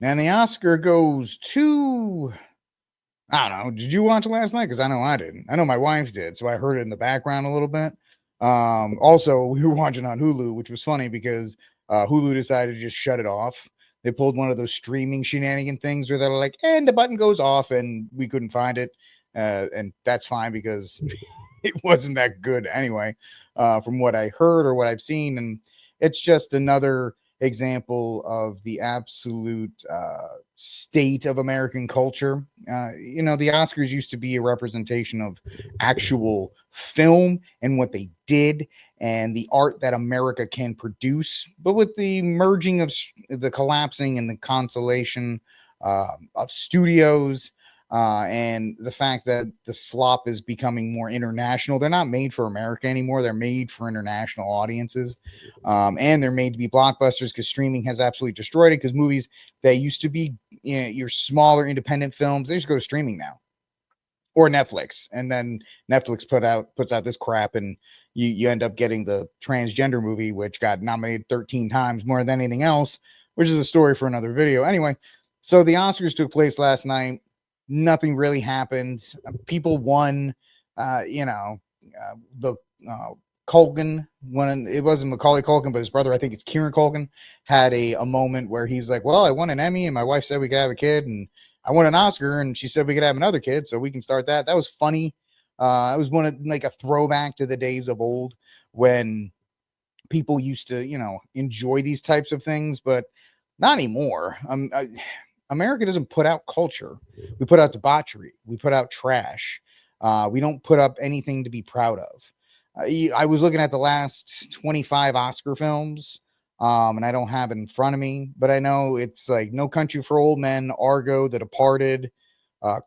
And the Oscar goes to, I don't know. Did you watch it last night? Because I know I didn't. I know my wife did, so I heard it in the background a little bit. Also, we were watching on Hulu, which was funny because Hulu decided to just shut it off. They pulled one of those streaming shenanigan things where they're like, and the button goes off, and we couldn't find it. And that's fine because it wasn't that good anyway, from what I heard or what I've seen. And it's just another example of the absolute state of American culture. The Oscars used to be a representation of actual film and what they did and the art that America can produce. But with the merging of the collapsing and the consolation of studios, and the fact that the slop is becoming more international. They're not made for America anymore. They're made for international audiences. And they're made to be blockbusters because streaming has absolutely destroyed it. Because movies that used to be your smaller independent films, they just go to streaming now or Netflix. And then Netflix puts out this crap, and you end up getting the transgender movie, which got nominated 13 times more than anything else, which is a story for another video. Anyway, so the Oscars took place last night. Nothing really happened. People won. The Culkin, when it wasn't Macaulay Culkin, but his brother, I think it's Kieran Culkin, had a moment where he's like, well, I won an Emmy and my wife said we could have a kid, and I won an Oscar and she said we could have another kid, so we can start that. That was funny. It was one of like a throwback to the days of old when people used to, enjoy these types of things, but not anymore. America doesn't put out culture. We put out debauchery. We put out trash. We don't put up anything to be proud of. I was looking at the last 25 Oscar films, and I don't have it in front of me, but I know it's like No Country for Old Men, Argo, The Departed,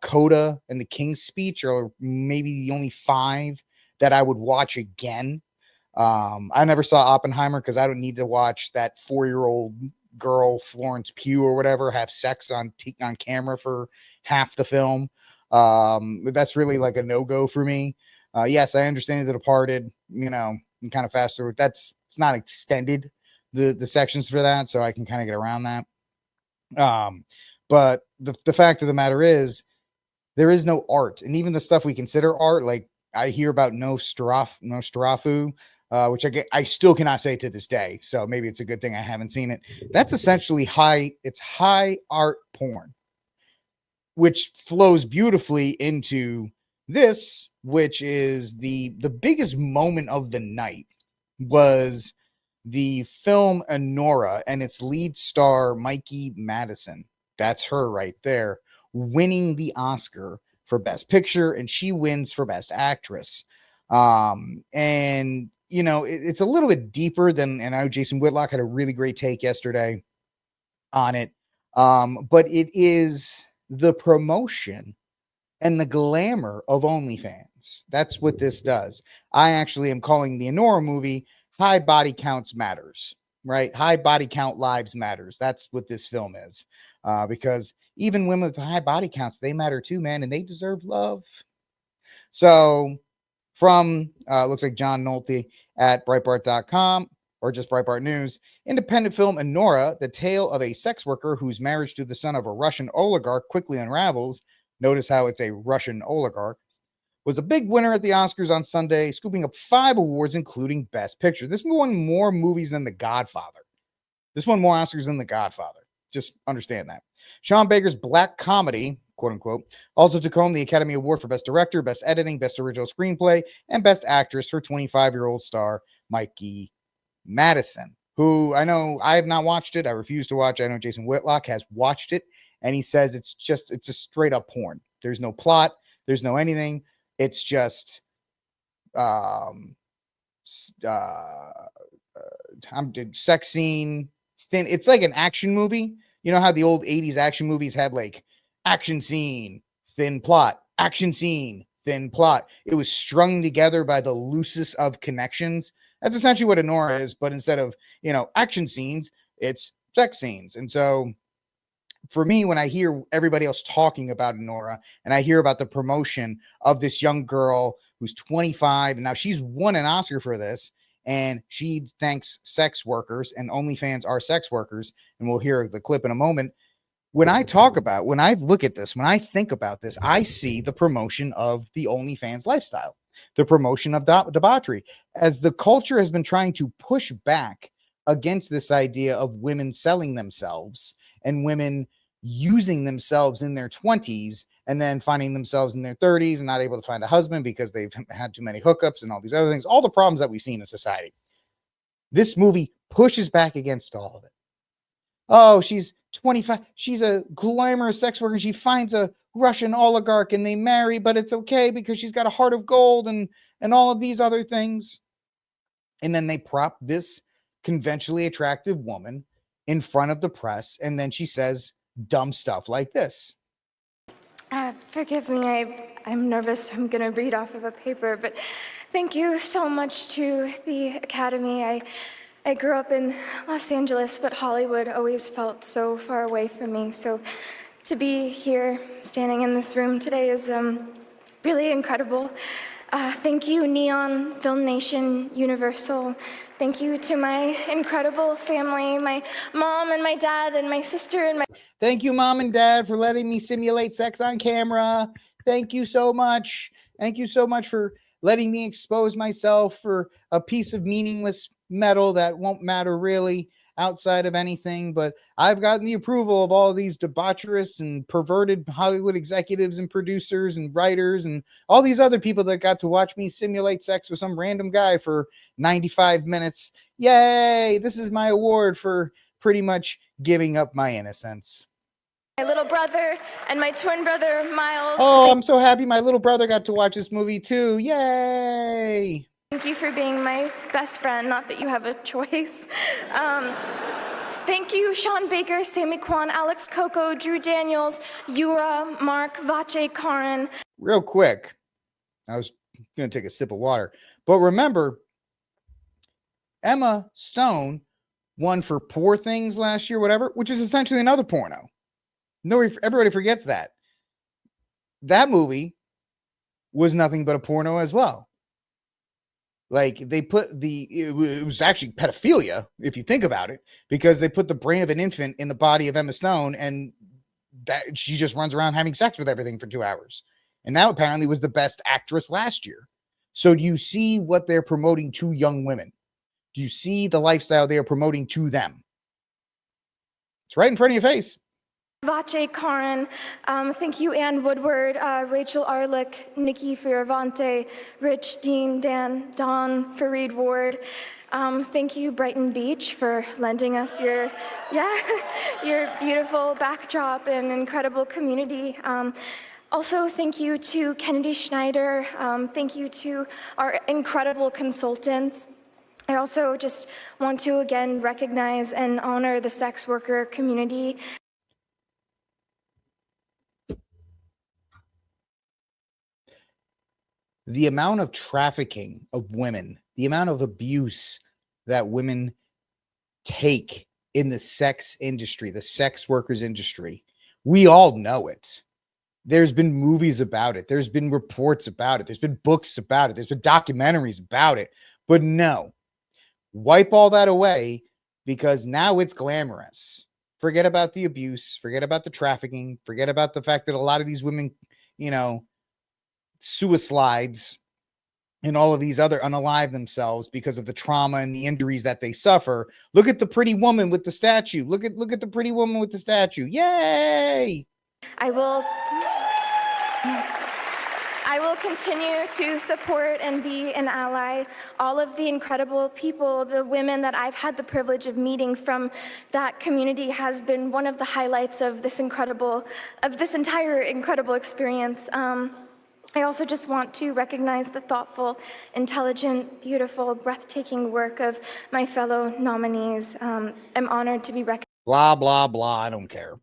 Coda, and The King's Speech are maybe the only 5 that I would watch again. I never saw Oppenheimer because I don't need to watch that 4-year-old girl, Florence Pugh or whatever, have sex on camera for half the film. That's really like a no-go for me. Yes, I understand The Departed, and kind of fast forward. It's not extended, the sections for that, so I can kind of get around that. But the fact of the matter is, there is no art, and even the stuff we consider art, like I hear about Nosferatu, which I still cannot say to this day. So maybe it's a good thing I haven't seen it. That's essentially high art porn, which flows beautifully into this, which is the biggest moment of the night was the film Anora and its lead star Mikey Madison. That's her right there, winning the Oscar for Best Picture, and she wins for Best Actress. And it's a little bit deeper than, and I know Jason Whitlock had a really great take yesterday on it. But it is the promotion and the glamour of OnlyFans. That's what this does. I actually am calling the Anora movie High Body Counts Matters, right? High body count lives matters. That's what this film is. Because even women with high body counts, they matter too, man, and they deserve love. So from, looks like John Nolte at Breitbart.com, or just Breitbart News, independent film Anora, the tale of a sex worker whose marriage to the son of a Russian oligarch quickly unravels. Notice how it's a Russian oligarch. Was a big winner at the Oscars on Sunday, scooping up 5 awards, including Best Picture. This won more movies than The Godfather. This won more Oscars than The Godfather. Just understand that. Sean Baker's black comedy, quote unquote, also took home the Academy Award for Best Director, Best Editing, Best Original Screenplay, and Best Actress for 25-year-old star Mikey Madison, who I know I have not watched it. I refuse to watch. I know Jason Whitlock has watched it, and he says it's a straight up porn. There's no plot. There's no anything. It's just sex scene, thin. It's like an action movie. You know how the old 80s action movies had like action scene, thin plot, action scene, thin plot. It was strung together by the loosest of connections. That's essentially what Anora is, but instead of, action scenes, it's sex scenes. And so for me, when I hear everybody else talking about Anora and I hear about the promotion of this young girl who's 25, and now she's won an Oscar for this, and she thanks sex workers, and OnlyFans are sex workers, and we'll hear the clip in a moment. when I look at this, when I think about this, I see the promotion of the OnlyFans lifestyle, the promotion of debauchery, as the culture has been trying to push back against this idea of women selling themselves and women using themselves in their 20s and then finding themselves in their 30s and not able to find a husband because they've had too many hookups and all these other things, all the problems that we've seen in society. This movie pushes back against all of it. Oh, she's 25. She's a glamorous sex worker. She finds a Russian oligarch and they marry, but it's okay because she's got a heart of gold and all of these other things. And then they prop this conventionally attractive woman in front of the press, and then she says dumb stuff like this. Forgive me, I'm nervous. I'm going to read off of a paper, but thank you so much to the Academy. I grew up in Los Angeles, but Hollywood always felt so far away from me. So to be here, standing in this room today is really incredible. Thank you, Neon, Film Nation, Universal. Thank you to my incredible family, my mom and my dad and my sister and my... Thank you, Mom and Dad, for letting me simulate sex on camera. Thank you so much. Thank you so much for letting me expose myself for a piece of meaningless metal that won't matter really outside of anything, but I've gotten the approval of all these debaucherous and perverted Hollywood executives and producers and writers and all these other people that got to watch me simulate sex with some random guy for 95 minutes. Yay! This is my award for pretty much giving up my innocence. My little brother and my twin brother, Miles. Oh, I'm so happy my little brother got to watch this movie too. Yay! Thank you for being my best friend, not that you have a choice. Thank you, Sean Baker, Sammy Kwan, Alex Coco, Drew Daniels, Yura, Mark, Vache, Karin. Real quick, I was going to take a sip of water, but remember, Emma Stone won for Poor Things last year, whatever, which is essentially another porno. Everybody forgets that. That movie was nothing but a porno as well. Like they put it was actually pedophilia, if you think about it, because they put the brain of an infant in the body of Emma Stone and that she just runs around having sex with everything for 2 hours. And that apparently was the best actress last year. So do you see what they're promoting to young women? Do you see the lifestyle they are promoting to them? It's right in front of your face. Vache, Karin, thank you, Ann Woodward, Rachel Arlick, Nikki Fioravante, Rich, Dean, Dan, Don, Fareed Ward. Thank you, Brighton Beach, for lending us your beautiful backdrop and incredible community. Also, thank you to Kennedy Schneider. Thank you to our incredible consultants. I also just want to again recognize and honor the sex worker community. The amount of trafficking of women, the amount of abuse that women take in the sex industry, the sex workers industry, we all know it. There's been movies about it. There's been reports about it. There's been books about it. There's been documentaries about it. But no, wipe all that away because now it's glamorous. Forget about the abuse. Forget about the trafficking. Forget about the fact that a lot of these women, suicides and all of these other unalive themselves because of the trauma and the injuries that they suffer. Look at the pretty woman with the statue. Look at the pretty woman with the statue. Yay! I will continue to support and be an ally. All of the incredible people, the women that I've had the privilege of meeting from that community has been one of the highlights of this entire incredible experience. I also just want to recognize the thoughtful, intelligent, beautiful, breathtaking work of my fellow nominees. I'm honored to be recognized. Blah, blah, blah. I don't care.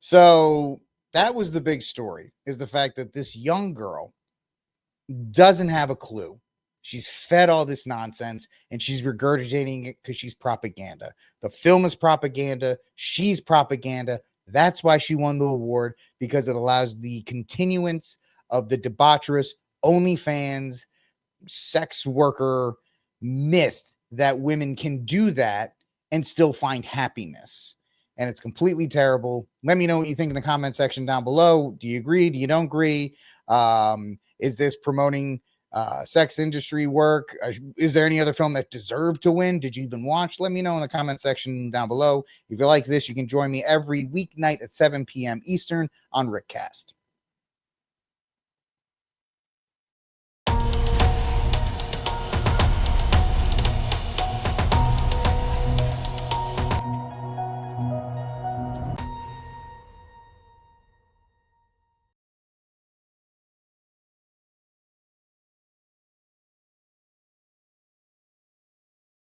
So that was the big story, is the fact that this young girl doesn't have a clue. She's fed all this nonsense and she's regurgitating it because she's propaganda. The film is propaganda. She's propaganda. That's why she won the award, because it allows the continuance of the debaucherous OnlyFans sex worker myth that women can do that and still find happiness. and it's completely terrible. Let me know what you think in the comment section down below. Do you agree? Do you don't agree? Is this promoting sex industry work? Is there any other film that deserved to win? Did you even watch? Let me know in the comment section down below. If you like this, you can join me every weeknight at 7 p.m. Eastern on Rickcast.